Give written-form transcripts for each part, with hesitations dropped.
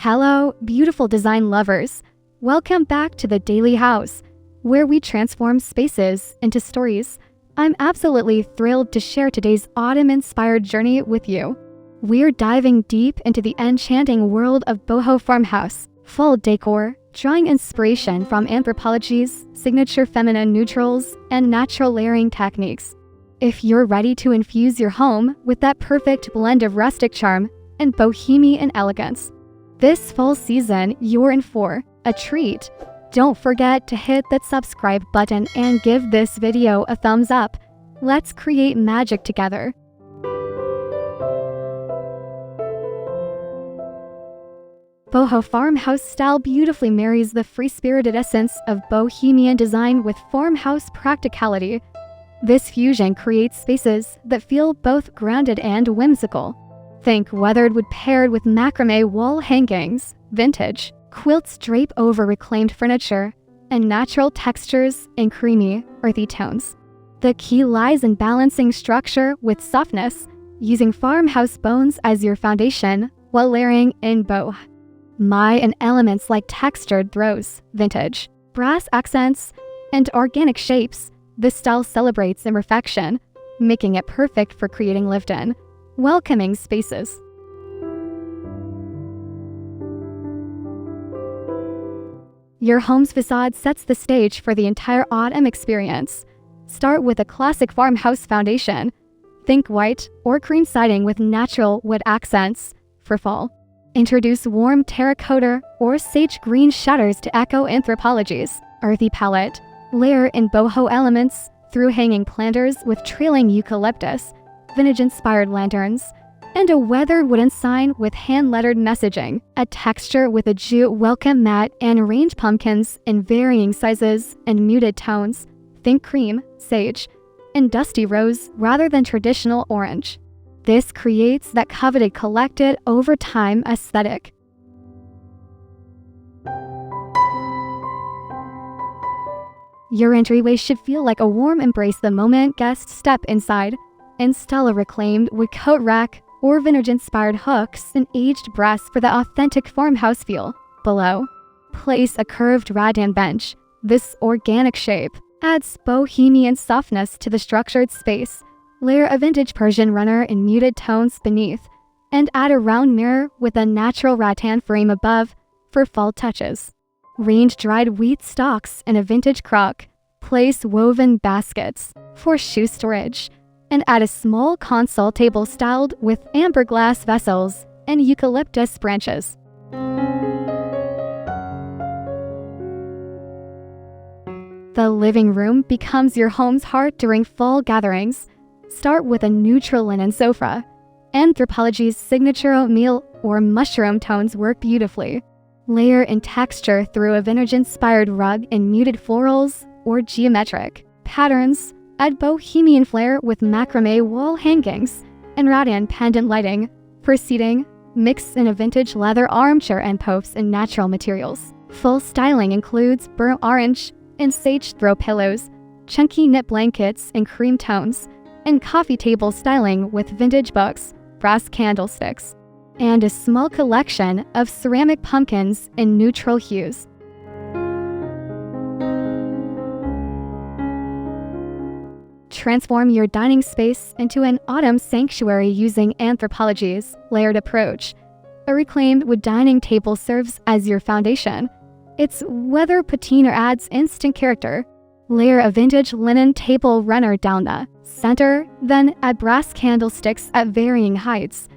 Hello, beautiful design lovers. Welcome back to the Daily House, where we transform spaces into stories. I'm absolutely thrilled to share today's autumn-inspired journey with you. We're diving deep into the enchanting world of Boho-Farmhouse, full decor, drawing inspiration from Anthropologie's signature feminine neutrals and natural layering techniques. If you're ready to infuse your home with that perfect blend of rustic charm and bohemian elegance, this fall season, you're in for a treat. Don't forget to hit that subscribe button and give this video a thumbs up. Let's create magic together. Boho-Farmhouse style beautifully marries the free-spirited essence of bohemian design with farmhouse practicality. This fusion creates spaces that feel both grounded and whimsical. Think weathered wood paired with macramé wall hangings, vintage quilts drape over reclaimed furniture, and natural textures in creamy, earthy tones. The key lies in balancing structure with softness, using farmhouse bones as your foundation while layering in and elements like textured throws, vintage, brass accents, and organic shapes. This style celebrates imperfection, making it perfect for creating lived-in, welcoming spaces. Your home's facade sets the stage for the entire autumn experience. Start with a classic farmhouse foundation. Think white or cream siding with natural wood accents for fall. Introduce warm terracotta or sage green shutters to echo Anthropologie's earthy palette. Layer in boho elements through hanging planters with trailing eucalyptus, vintage-inspired lanterns, and a weathered wooden sign with hand-lettered messaging. Add texture with a jute welcome mat and arrange pumpkins in varying sizes and muted tones. Think cream, sage, and dusty rose rather than traditional orange. This creates that coveted collected over time aesthetic. Your entryway should feel like a warm embrace the moment guests step inside. Install a reclaimed wood coat rack or vintage-inspired hooks and aged brass for the authentic farmhouse feel. Below, place a curved rattan bench. This organic shape adds bohemian softness to the structured space. Layer a vintage Persian runner in muted tones beneath, and add a round mirror with a natural rattan frame above for fall touches. Range dried wheat stalks in a vintage crock. Place woven baskets for shoe storage, and add a small console table styled with amber glass vessels and eucalyptus branches. The living room becomes your home's heart during fall gatherings. Start with a neutral linen sofa. Anthropologie's signature oatmeal or mushroom tones work beautifully. Layer in texture through a vintage-inspired rug in muted florals or geometric patterns. Add bohemian flair with macramé wall hangings and rattan pendant lighting. For seating, mix in a vintage leather armchair and posts in natural materials. Full styling includes burnt orange and sage throw pillows, chunky knit blankets in cream tones, and coffee table styling with vintage books, brass candlesticks, and a small collection of ceramic pumpkins in neutral hues. Transform your dining space into an autumn sanctuary using Anthropologie's layered approach. A reclaimed wood dining table serves as your foundation. Its weather patina adds instant character. Layer a vintage linen table runner down the center, then add brass candlesticks at varying heights.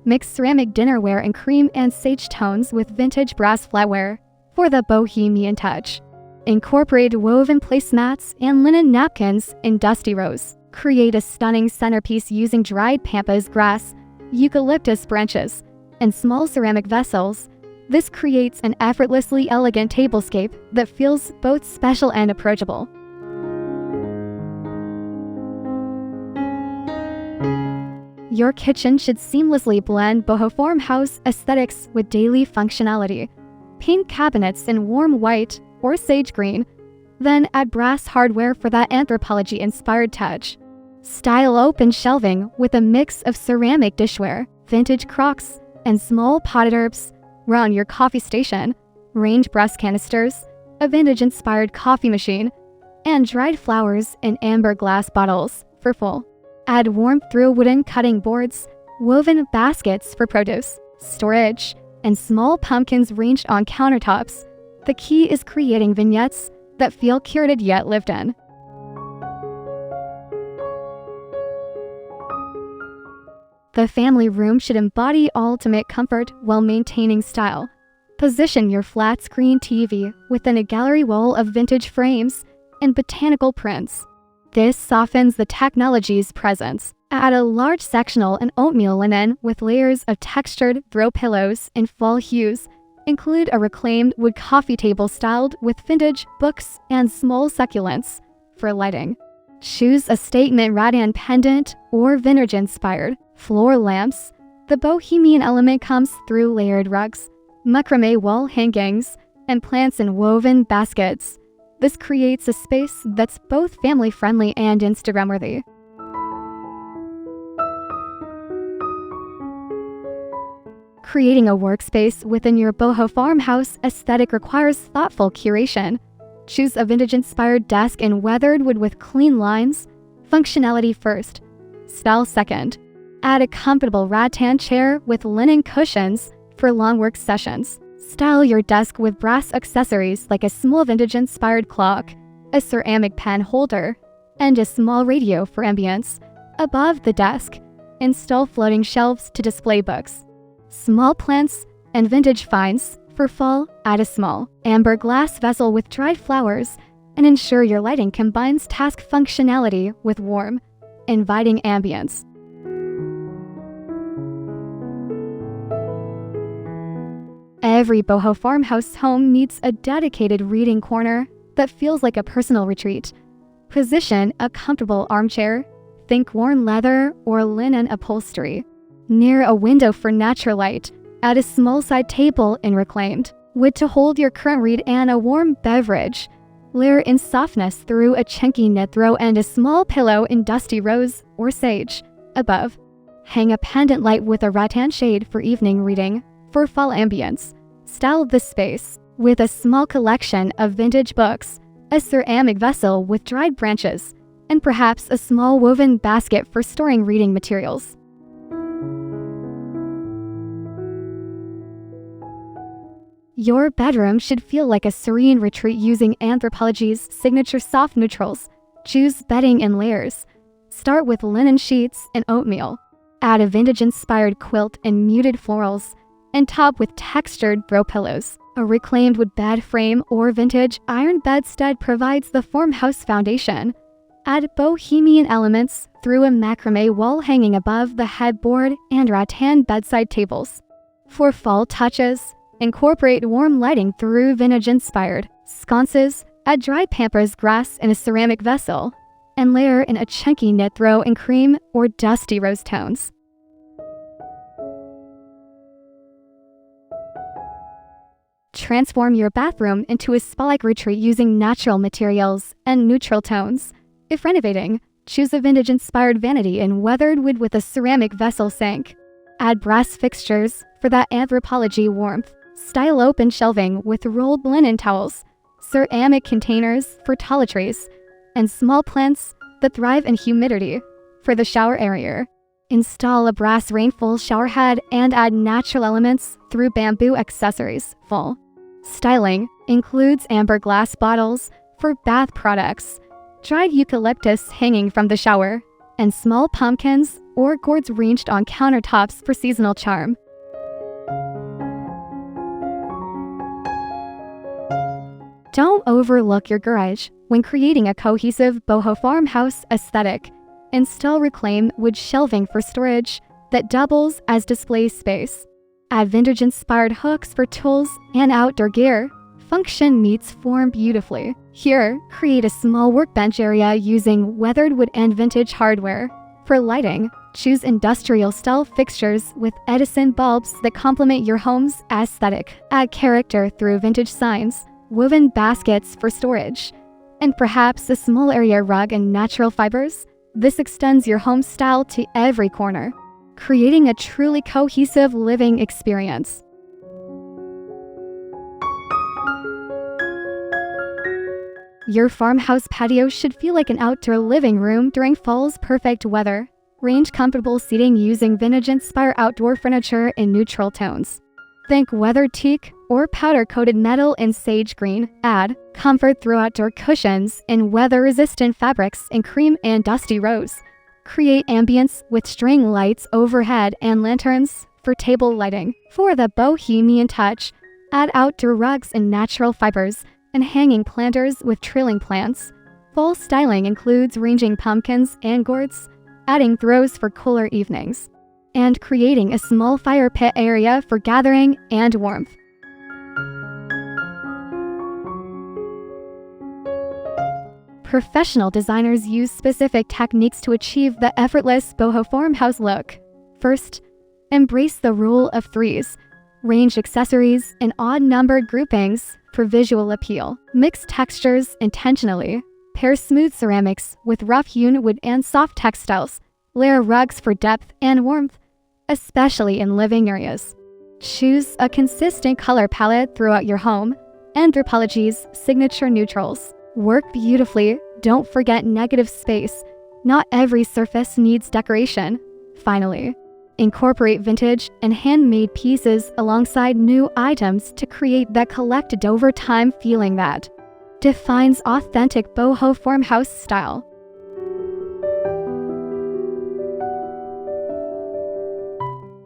Mix ceramic dinnerware in cream and sage tones with vintage brass flatware for the bohemian touch. Incorporate woven placemats and linen napkins in dusty rose. Create a stunning centerpiece using dried pampas grass, eucalyptus branches, and small ceramic vessels. This creates an effortlessly elegant tablescape that feels both special and approachable. Your kitchen should seamlessly blend Boho-Farmhouse aesthetics with daily functionality. Paint cabinets in warm white or sage green, then add brass hardware for that Anthropologie-inspired touch. Style open shelving with a mix of ceramic dishware, vintage crocks, and small potted herbs Run your coffee station, range brass canisters, a vintage-inspired coffee machine, and dried flowers in amber glass bottles for full. Add warmth through wooden cutting boards, woven baskets for produce, storage, and small pumpkins ranged on countertops. The key is creating vignettes that feel curated yet lived in. The family room should embody ultimate comfort while maintaining style. Position your flat-screen TV within a gallery wall of vintage frames and botanical prints. This softens the technology's presence. Add a large sectional and oatmeal linen with layers of textured throw pillows in fall hues. Include a reclaimed wood coffee table styled with vintage books and small succulents for lighting. Choose a statement rattan pendant or vintage-inspired floor lamps. The bohemian element comes through layered rugs, macramé wall hangings, and plants in woven baskets. This creates a space that's both family-friendly and Instagram-worthy. Creating a workspace within your Boho-Farmhouse aesthetic requires thoughtful curation. Choose a vintage-inspired desk in weathered wood with clean lines. Functionality first, style second. Add a comfortable rattan chair with linen cushions for long work sessions. Style your desk with brass accessories like a small vintage-inspired clock, a ceramic pen holder, and a small radio for ambience. Above the desk, install floating shelves to display books. Small plants and vintage finds for fall. Add a small amber glass vessel with dried flowers and ensure your lighting combines task functionality with warm, inviting ambience. Every Boho-Farmhouse home needs a dedicated reading corner that feels like a personal retreat. Position a comfortable armchair, think worn leather or linen upholstery, near a window for natural light. Add a small side table in reclaimed wood to hold your current read and a warm beverage. Layer in softness through a chunky knit throw and a small pillow in dusty rose or sage. Above, hang a pendant light with a rattan shade for evening reading. For fall ambience, style this space with a small collection of vintage books, a ceramic vessel with dried branches, and perhaps a small woven basket for storing reading materials. Your bedroom should feel like a serene retreat using Anthropologie's signature soft neutrals. Choose bedding in layers. Start with linen sheets and oatmeal. Add a vintage-inspired quilt in muted florals, and top with textured throw pillows. A reclaimed wood bed frame or vintage iron bedstead provides the farmhouse foundation. Add bohemian elements through a macramé wall hanging above the headboard and rattan bedside tables. For fall touches, incorporate warm lighting through vintage-inspired sconces. Add dried pampas grass in a ceramic vessel, and layer in a chunky knit throw in cream or dusty rose tones. Transform your bathroom into a spa-like retreat using natural materials and neutral tones. If renovating, choose a vintage-inspired vanity in weathered wood with a ceramic vessel sink. Add brass fixtures for that Anthropologie warmth. Style open shelving with rolled linen towels, ceramic containers for toiletries, and small plants that thrive in humidity for the shower area. Install a brass rainfall shower head and add natural elements through bamboo accessories. Fall styling includes amber glass bottles for bath products, dried eucalyptus hanging from the shower, and small pumpkins or gourds ranged on countertops for seasonal charm. Don't overlook your garage when creating a cohesive Boho-Farmhouse aesthetic. Install reclaimed wood shelving for storage that doubles as display space. Add vintage-inspired hooks for tools and outdoor gear. Function meets form beautifully. Here, create a small workbench area using weathered wood and vintage hardware. For lighting, choose industrial-style fixtures with Edison bulbs that complement your home's aesthetic. Add character through vintage signs, woven baskets for storage, and perhaps a small area rug in natural fibers. This extends your home style to every corner, creating a truly cohesive living experience. Your farmhouse patio should feel like an outdoor living room during fall's perfect weather. Range comfortable seating using vintage-inspired outdoor furniture in neutral tones. Think weathered teak or powder-coated metal in sage green. Add comfort through outdoor cushions in weather-resistant fabrics in cream and dusty rose. Create ambience with string lights overhead and lanterns for table lighting. For the bohemian touch, add outdoor rugs in natural fibers and hanging planters with trilling plants. Fall styling includes ranging pumpkins and gourds, adding throws for cooler evenings, and creating a small fire pit area for gathering and warmth. Professional designers use specific techniques to achieve the effortless Boho-Farmhouse look. First, embrace the rule of threes. Range accessories in odd-numbered groupings for visual appeal. Mix textures intentionally. Pair smooth ceramics with rough-hewn wood and soft textiles. Layer rugs for depth and warmth, especially in living areas. Choose a consistent color palette throughout your home. Anthropologie's signature neutrals work beautifully. Don't forget negative space. Not every surface needs decoration. Finally, incorporate vintage and handmade pieces alongside new items to create that collected over time feeling that defines authentic Boho-Farmhouse style.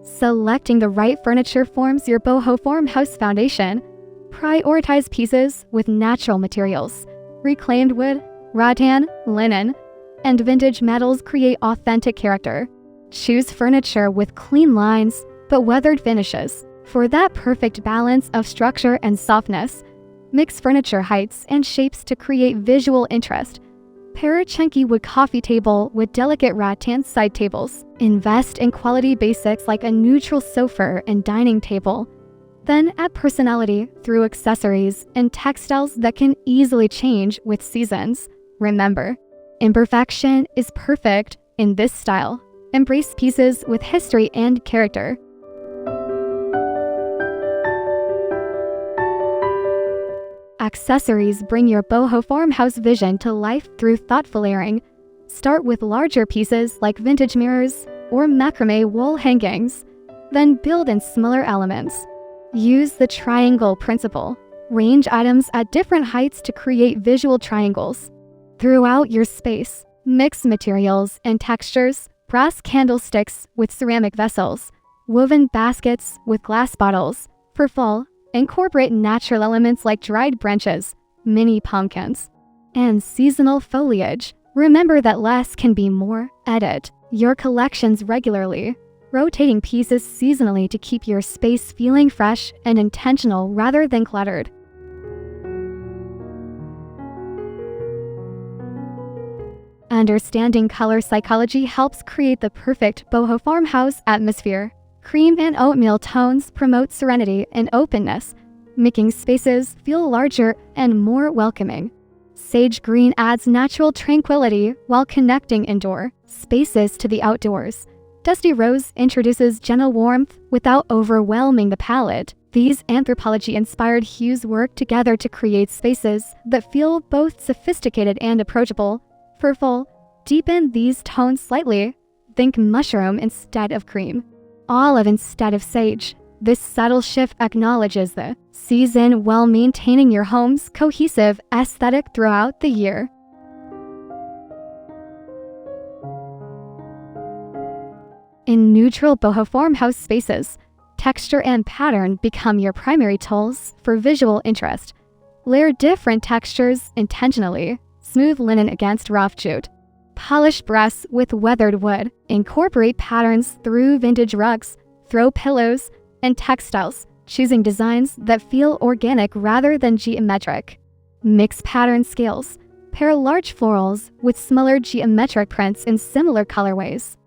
Selecting the right furniture forms your Boho-Farmhouse foundation. Prioritize pieces with natural materials. Reclaimed wood, rattan, linen, and vintage metals create authentic character. Choose furniture with clean lines but weathered finishes for that perfect balance of structure and softness. Mix furniture heights and shapes to create visual interest. Pair a chunky wood coffee table with delicate rattan side tables. Invest in quality basics like a neutral sofa and dining table. Then add personality through accessories and textiles that can easily change with seasons. Remember, imperfection is perfect in this style. Embrace pieces with history and character. Accessories bring your Boho-Farmhouse vision to life through thoughtful layering. Start with larger pieces like vintage mirrors or macramé wall hangings, then build in smaller elements. Use the triangle principle. Range items at different heights to create visual triangles. Throughout your space, mix materials and textures. Brass candlesticks with ceramic vessels, woven baskets with glass bottles. For fall, incorporate natural elements like dried branches, mini pumpkins, and seasonal foliage. Remember that less can be more. Edit your collections regularly, rotating pieces seasonally to keep your space feeling fresh and intentional rather than cluttered. Understanding color psychology helps create the perfect Boho-Farmhouse atmosphere. Cream and oatmeal tones promote serenity and openness, making spaces feel larger and more welcoming. Sage green adds natural tranquility while connecting indoor spaces to the outdoors. Dusty rose introduces gentle warmth without overwhelming the palette. These Anthropologie-inspired hues work together to create spaces that feel both sophisticated and approachable. For fall, deepen these tones slightly. Think mushroom instead of cream, olive instead of sage. This subtle shift acknowledges the season while maintaining your home's cohesive aesthetic throughout the year. In neutral Boho-Farmhouse spaces, texture and pattern become your primary tools for visual interest. Layer different textures intentionally. Smooth linen against rough jute. Polished brass with weathered wood. Incorporate patterns through vintage rugs, throw pillows, and textiles, choosing designs that feel organic rather than geometric. Mix pattern scales. Pair large florals with smaller geometric prints in similar colorways.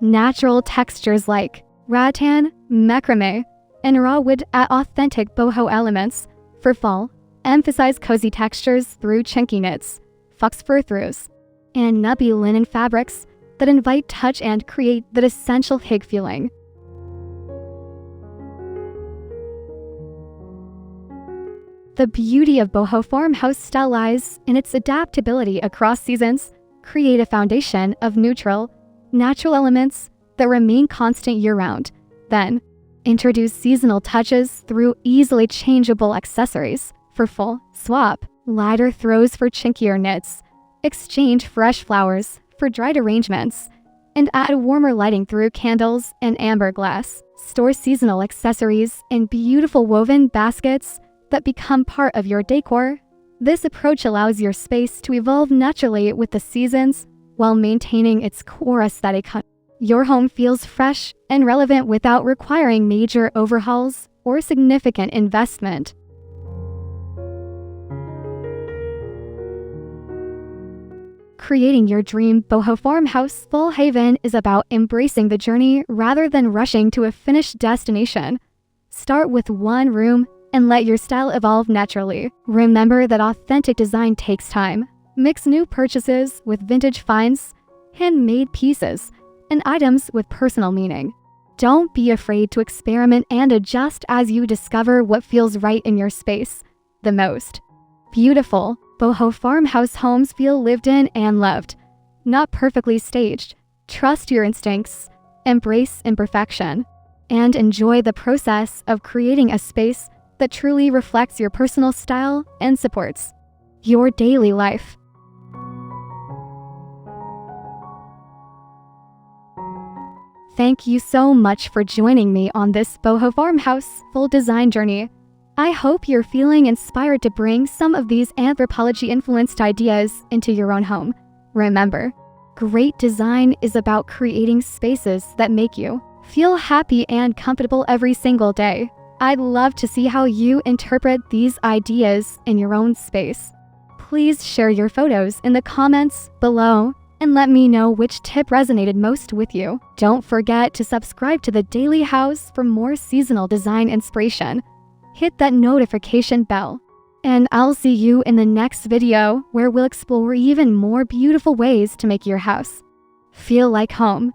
Natural textures like rattan, macramé, and raw wood add authentic boho elements. For fall, emphasize cozy textures through chunky knits, fox fur throws, and nubby linen fabrics that invite touch and create that essential hig feeling. The beauty of Boho-Farmhouse style lies in its adaptability across seasons. Create a foundation of neutral, natural elements that remain constant year-round. Then, introduce seasonal touches through easily changeable accessories for full swap, lighter throws for chinkier knits, exchange fresh flowers for dried arrangements, and add warmer lighting through candles and amber glass. Store seasonal accessories in beautiful woven baskets that become part of your decor. This approach allows your space to evolve naturally with the seasons while maintaining its core aesthetic. Your home feels fresh and relevant without requiring major overhauls or significant investment. Creating your dream Boho-Farmhouse full haven is about embracing the journey rather than rushing to a finished destination. Start with one room and let your style evolve naturally. Remember that authentic design takes time. Mix new purchases with vintage finds, handmade pieces, and items with personal meaning. Don't be afraid to experiment and adjust as you discover what feels right in your space the most. Beautiful Boho-Farmhouse homes feel lived in and loved, not perfectly staged. Trust your instincts, embrace imperfection, and enjoy the process of creating a space that truly reflects your personal style and supports your daily life. Thank you so much for joining me on this Boho-Farmhouse full design journey. I hope you're feeling inspired to bring some of these anthropology-influenced ideas into your own home. Remember, great design is about creating spaces that make you feel happy and comfortable every single day. I'd love to see how you interpret these ideas in your own space. Please share your photos in the comments below and let me know which tip resonated most with you. Don't forget to subscribe to the Daily House for more seasonal design inspiration. Hit that notification bell, and I'll see you in the next video where we'll explore even more beautiful ways to make your house feel like home.